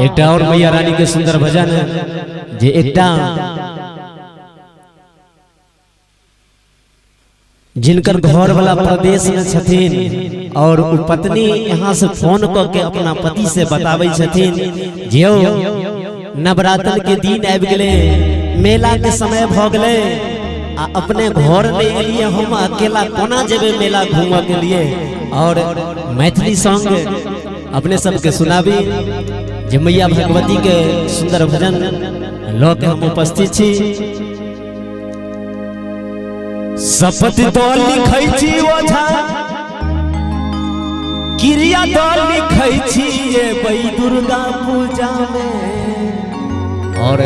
एक और मैया रानी के सुंदर भजन जे एकटा जिनकर घर वाला प्रदेश में छथिन और पत्नी यहाँ से फोन करके अपना पति से बतावे छथिन जे नवरात्र के दिन आब गए, मेला के समय भ गए, अपने घर ले एलिए, हम अकेला कोना जेबे मेला घूमे के लिए। और मैथिली सॉन्ग अपने सबके सुनाबी जे मैया भगवती के सुंदर भजन लो के हम उपस्थित छी। शपथ तो लिखै छी ओझा, क्रिया तो लिखै छी ये बई दुर्गा पूजा में। और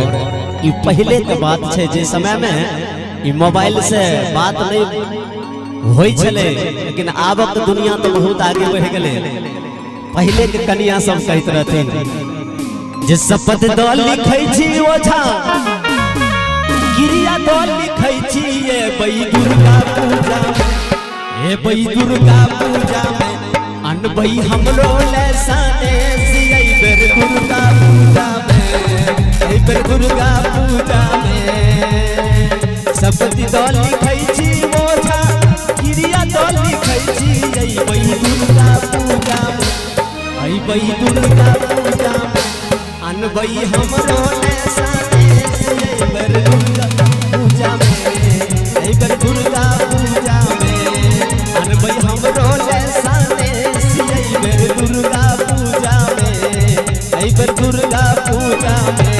ये पहले के बात है जे समय में ये मोबाइल से बात नहीं होई छले, लेकिन आब के दुनिया तो बहुत आगे बढ़ गए। पहले के कन्या सब कहत रहथिन जे शपथ तो लिखै छी ओझा, क्रिया तो लिखै छी ये बई दुर्गा पूजा में। ये बई दुर्गा पूजा में अनबई हमरो लेसाने सियै बेर दुर्गा पूजा में, ए बेर दुर्गा पूजा में। शपथ तो लिखै छी ओझा, क्रिया तो लिखै छी ये बई दुर्गा पूजा में, ए बई दुर्गा पूजा में अनबई हमरो लेसाने सियै बेर दुर्गा पूजा में, ए बेर दुर्गा पूजा में अनबई हमरो लेसाने सियै बेर दुर्गा पूजा में, ए बेर दुर्गा पूजा में।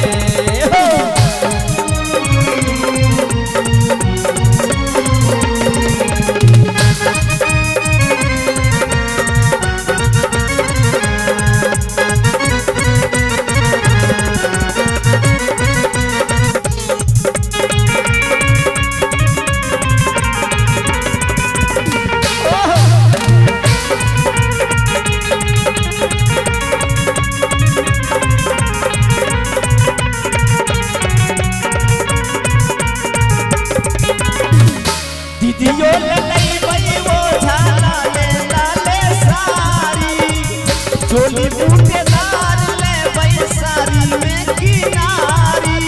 चोली बूटेदार ले बैसारी में किनारी,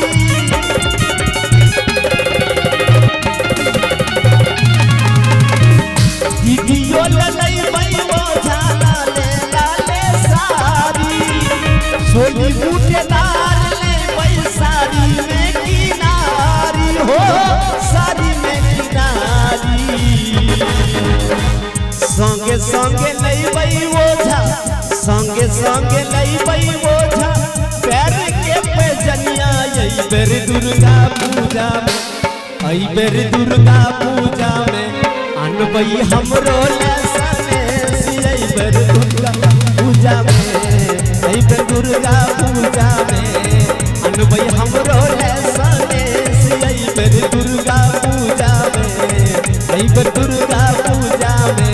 दीदियो ले लई ओझा लाले लाले सारी। चोली बूटेदार ले बैसारी में किनारी हो, सारी में किनारी। संगे संगे लई ओझा, संगे संगे लई ओझा पैर के पैजनिया यही बेर दुर्गा पूजा में, आई बेर दुर्गा पूजा में अनबई हमरो लेसाने सियै बेर दुर्गा पूजा में, आई बेर दुर्गा पूजा में अनबई हमरो लेसाने सियै बेर दुर्गा पूजा में, आई बेर दुर्गा पूजा में।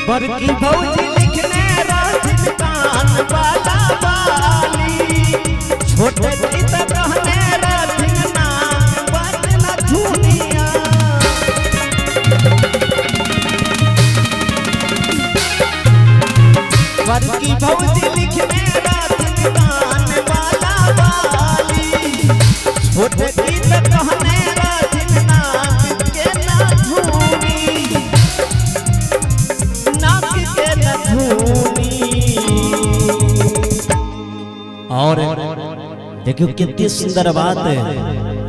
बड़की भौजी लिखने राधिन कान वाला बाली, छोटे गीत कहने राधिन नाम बदला दुनिया। बड़की भौजी लिखने राधिन कान वाला बाली, छोटे गीत कहने राधिन नाम के ना धूनी, और देखियो कितनी सुंदर बात है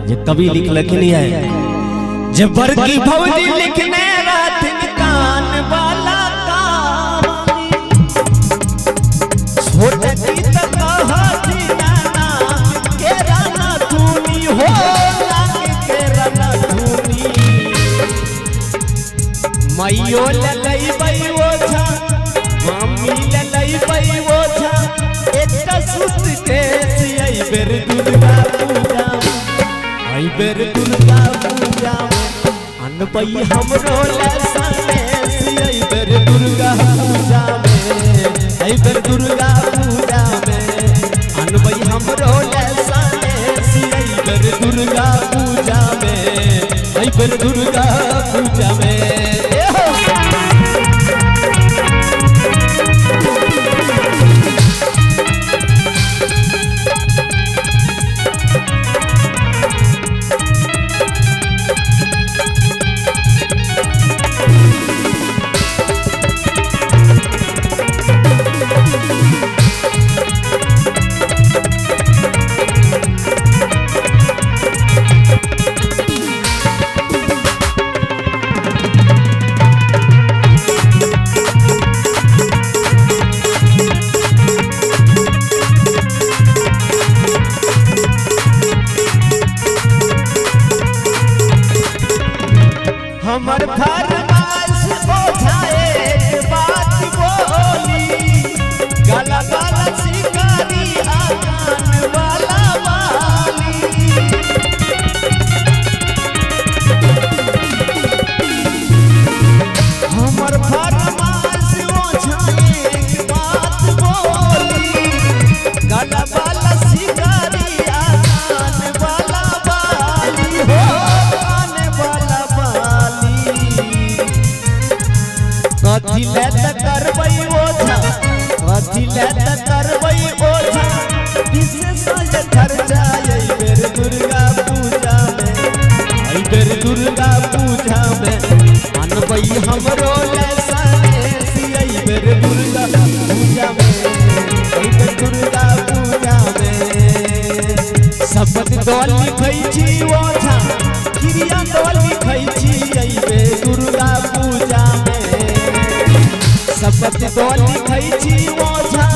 जो कवि लिखनी है। जब बड़की भौजी लिखने राधिन कान वाला कानी, छोटे गीत कहती नाना के राना तूनी हो, नानी के राना माइयो ललैबै ओझा मम्मी ललैबै ओझा एकटा सूटकेस अइबेर दुर्गा पूजा अइबेर दुर्गा पूजा अनबै हमरो लसनेस अइबेर दुर्गा पूजा अइबेर दुर्गा पूजा अनबै हमरो लसनेस अइबेर दुर्गा पूजा अइबेर दुर्गा पूजा हमर फरमाइश ओझा एक बात बोली गला वाला शिकारी आकान वाला वाली हमर फरमाइश ओझा एक बात बोली गला वाला शिकारी आकान वाला वाली हो कथी ले त करबै ओझा कथी ले त करबै ओझा विशेष खर्चा अइबेर दुर्गा पूजा अइबेर दुर्गा पूजा अनबै हमरो लसनेस अइबेर दुर्गा पूजा अइबेर दुर्गा पूजा शपथ दौल लिखै छी ओझा क्रिया दौल लिखै छी अइबेर दुर्गा पूजा शपथ दौल लिखै छी ओझा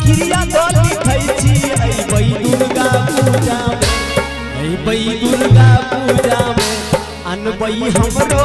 क्रिया दौल लिखै छी अइबै दुर्गा पूजा अइबै दुर्गा पूजा अनबै हमरो